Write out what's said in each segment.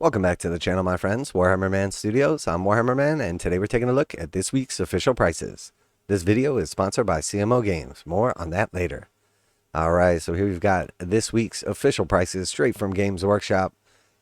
Welcome back to the channel, my friends. Warhammer Man Studios. I'm Warhammer Man, and today we're taking a look at this week's official prices. This video is sponsored by CMO Games. More on that later. Alright, so here we've got this week's official prices straight from Games Workshop.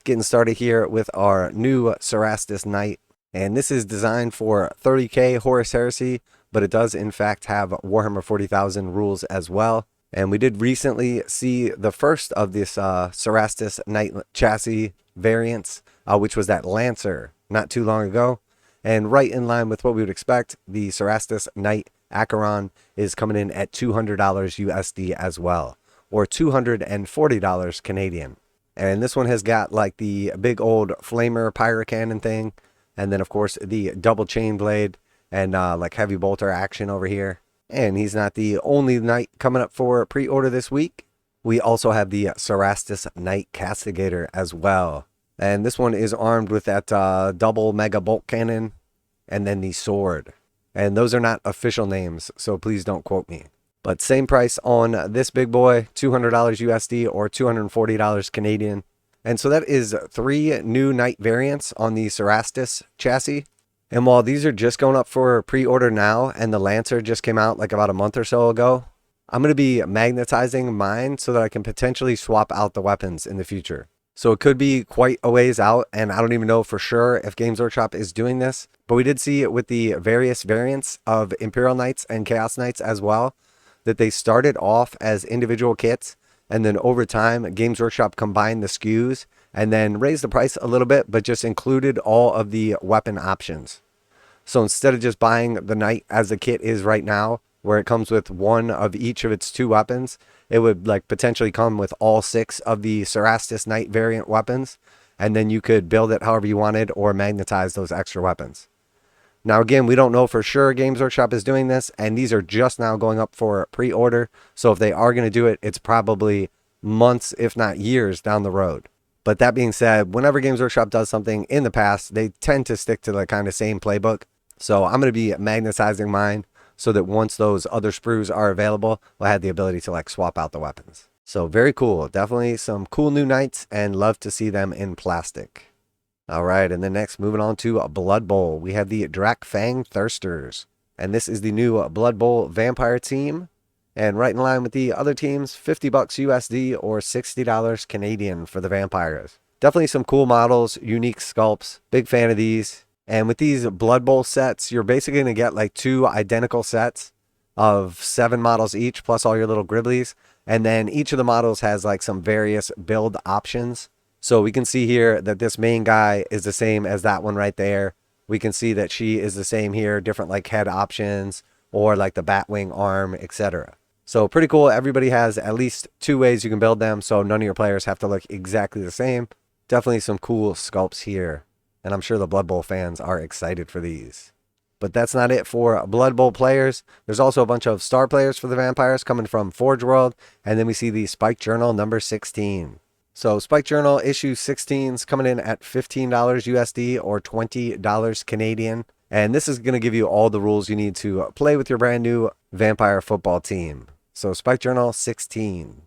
Getting started here with our new Cerastus Knight. And this is designed for 30k Horus Heresy, but it does in fact have Warhammer 40,000 rules as well. And we did recently see the first of this Cerastus Knight chassis variants, which was that Lancer not too long ago. And right in line with what we would expect, the Cerastus Knight Acheron is coming in at $200 USD as well, or $240 Canadian. And this one has got like the big old flamer pyro cannon thing, and then of course the double chain blade and like heavy bolter action over here. And he's not the only knight coming up for pre-order this week. We also have the Cerastus Knight Castigator as well. And this one is armed with that double mega bolt cannon and then the sword. And those are not official names, so please don't quote me. But same price on this big boy, $200 USD or $240 Canadian. And so that is 3 new knight variants on the Cerastus chassis. And while these are just going up for pre-order now, and the Lancer just came out like about a month or so ago, I'm going to be magnetizing mine so that I can potentially swap out the weapons in the future. So it could be quite a ways out, and I don't even know for sure if Games Workshop is doing this. But we did see it with the various variants of Imperial Knights and Chaos Knights as well, that they started off as individual kits, and then over time, Games Workshop combined the SKUs, and then raised the price a little bit, but just included all of the weapon options. So instead of just buying the knight as the kit is right now, where it comes with one of each of its 2 weapons, it would like potentially come with all 6 of the Cerastus Knight variant weapons, and then you could build it however you wanted or magnetize those extra weapons. Now again, we don't know for sure Games Workshop is doing this, and these are just now going up for pre-order, so if they are going to do it, it's probably months if not years down the road. But that being said, whenever Games Workshop does something in the past, they tend to stick to the kind of same playbook. So I'm going to be magnetizing mine so that once those other sprues are available, we'll have the ability to like swap out the weapons. So very cool. Definitely some cool new knights, and love to see them in plastic. All right, and then next, moving on to Blood Bowl, we have the Drakfang Thirsters. And this is the new Blood Bowl vampire team. And right in line with the other teams, $50 USD or $60 Canadian for the vampires. Definitely some cool models, unique sculpts. Big fan of these. And with these Blood Bowl sets, you're basically going to get like 2 identical sets of 7 models each, plus all your little gribblies. And then each of the models has like some various build options. So we can see here that this main guy is the same as that one right there. We can see that she is the same here, different like head options or like the Batwing arm, etc. So pretty cool. Everybody has at least 2 ways you can build them, so none of your players have to look exactly the same. Definitely some cool sculpts here, and I'm sure the Blood Bowl fans are excited for these. But that's not it for Blood Bowl players. There's also a bunch of star players for the vampires coming from forgeworld, and then we see the Spike Journal number 16. So Spike Journal issue 16's coming in at $15 USD or $20 Canadian. And this is going to give you all the rules you need to play with your brand new vampire football team. So Spike Journal 16.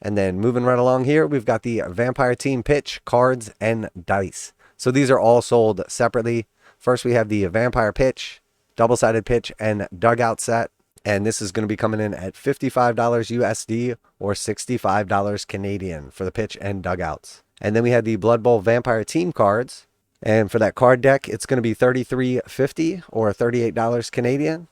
And then moving right along here, we've got the Vampire Team Pitch, cards, and dice. So these are all sold separately. First we have the Vampire Pitch, double-sided pitch, and dugout set. And this is going to be coming in at $55 USD or $65 Canadian for the pitch and dugouts. And then we have the Blood Bowl Vampire Team cards. And for that card deck, it's going to be $33.50 or $38 Canadian.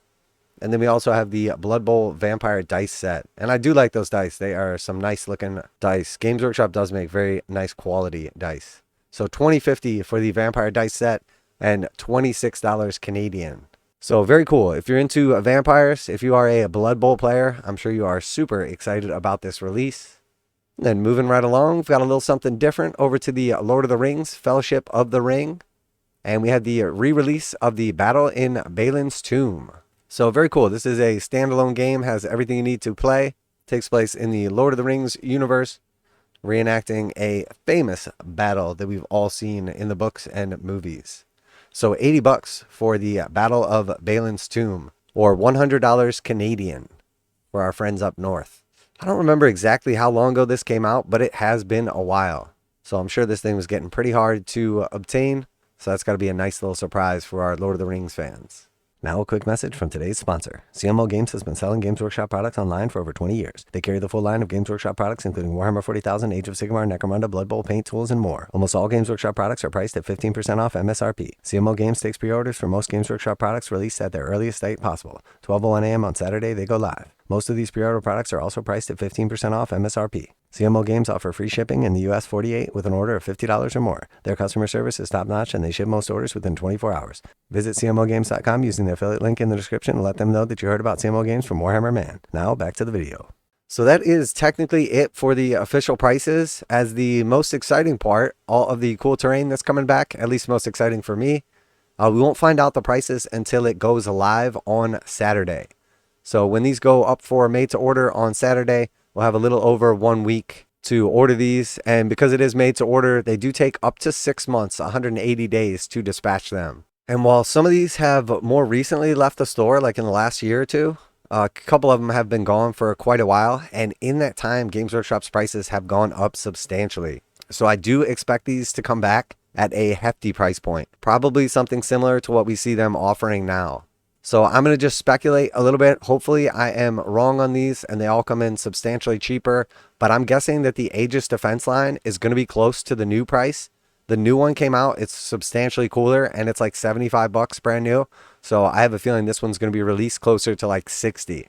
And then we also have the Blood Bowl Vampire Dice set. And I do like those dice. They are some nice looking dice. Games Workshop does make very nice quality dice. So $20.50 for the Vampire Dice set and $26 Canadian. So very cool. If you're into vampires, if you are a Blood Bowl player, I'm sure you are super excited about this release. And then moving right along, we've got a little something different over to the Lord of the Rings, Fellowship of the Ring. And we had the re-release of the Battle in Balin's Tomb. So very cool. This is a standalone game, has everything you need to play. Takes place in the Lord of the Rings universe, reenacting a famous battle that we've all seen in the books and movies. So $80 for the Battle of Balin's Tomb, or $100 Canadian for our friends up north. I don't remember exactly how long ago this came out, but it has been a while. So I'm sure this thing was getting pretty hard to obtain. So that's got to be a nice little surprise for our Lord of the Rings fans. Now a quick message from today's sponsor. CMO Games has been selling Games Workshop products online for over 20 years. They carry the full line of Games Workshop products, including Warhammer 40,000, Age of Sigmar, Necromunda, Blood Bowl, paint tools, and more. Almost all Games Workshop products are priced at 15% off MSRP. CMO Games takes pre-orders for most Games Workshop products released at their earliest date possible. 12:01 a.m. on Saturday, they go live. Most of these pre-order products are also priced at 15% off MSRP. CMO Games offer free shipping in the US 48 with an order of $50 or more. Their customer service is top-notch and they ship most orders within 24 hours. Visit CMOGames.com using the affiliate link in the description and let them know that you heard about CMO Games from Warhammer Man. Now back to the video. So that is technically it for the official prices. As the most exciting part, all of the cool terrain that's coming back, at least most exciting for me, we won't find out the prices until it goes live on Saturday. So when these go up for made to order on Saturday, we'll have a little over 1 week to order these. And because it is made to order, they do take up to 6 months, 180 days to dispatch them. And while some of these have more recently left the store, like in the last year or two, a couple of them have been gone for quite a while. And in that time, Games Workshop's prices have gone up substantially. So I do expect these to come back at a hefty price point. Probably something similar to what we see them offering now. So I'm going to just speculate a little bit. Hopefully I am wrong on these and they all come in substantially cheaper. But I'm guessing that the Aegis defense line is going to be close to the new price. The new one came out. It's substantially cooler and it's like 75 bucks brand new. So I have a feeling this one's going to be released closer to like 60.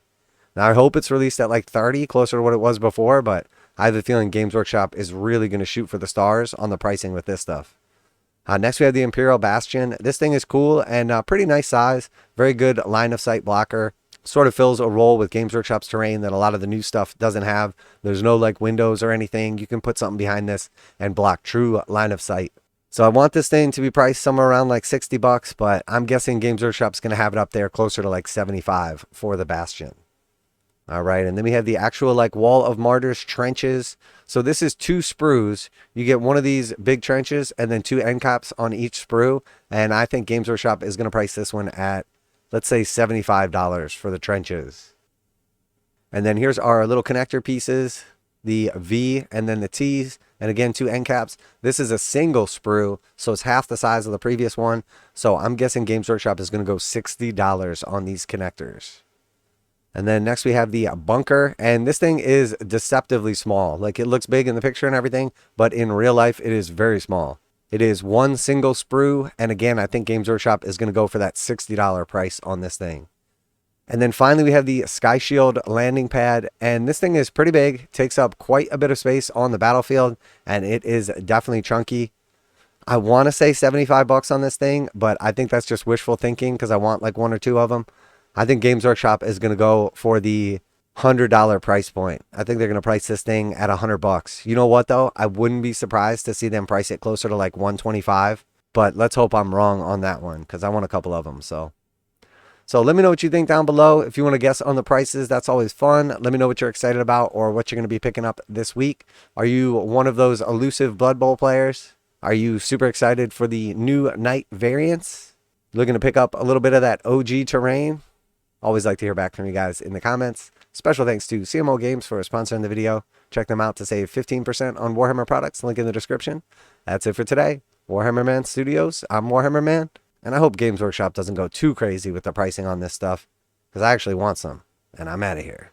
Now I hope it's released at like 30, closer to what it was before. But I have a feeling Games Workshop is really going to shoot for the stars on the pricing with this stuff. Next, we have the Imperial Bastion. This thing is cool and pretty nice size. Very good line of sight blocker. Sort of fills a role with Games Workshop's terrain that a lot of the new stuff doesn't have. There's no like windows or anything. You can put something behind this and block true line of sight. So I want this thing to be priced somewhere around like 60 bucks, but I'm guessing Games Workshop's going to have it up there closer to like 75 for the Bastion. All right, and then we have the actual like Wall of Martyrs trenches. So this is 2 sprues. You get one of these big trenches and then 2 end caps on each sprue. And I think Games Workshop is going to price this one at, let's say, $75 for the trenches. And then here's our little connector pieces, the V and then the T's. And again, 2 end caps. This is a single sprue, so it's half the size of the previous one. So I'm guessing Games Workshop is going to go $60 on these connectors. And then next we have the bunker, and this thing is deceptively small. Like it looks big in the picture and everything, but in real life it is very small. It is 1 single sprue, and again I think Games Workshop is going to go for that $60 price on this thing. And then finally we have the Skyshield Landing Pad, and this thing is pretty big, takes up quite a bit of space on the battlefield, and it is definitely chunky. I want to say 75 bucks on this thing, but I think that's just wishful thinking because I want like 1 or 2 of them. I think Games Workshop is going to go for the $100 price point. I think they're going to price this thing at 100 bucks. You know what though? I wouldn't be surprised to see them price it closer to like 125, but let's hope I'm wrong on that one because I want a couple of them. So let me know what you think down below. If you want to guess on the prices, that's always fun. Let me know what you're excited about or what you're going to be picking up this week. Are you one of those elusive Blood Bowl players? Are you super excited for the new Knight variants? Looking to pick up a little bit of that OG terrain? Always like to hear back from you guys in the comments. Special thanks to CMO Games for sponsoring the video. Check them out to save 15% on Warhammer products. Link in the description. That's it for today. Warhammer Man Studios. I'm Warhammer Man. And I hope Games Workshop doesn't go too crazy with the pricing on this stuff. Because I actually want some. And I'm out of here.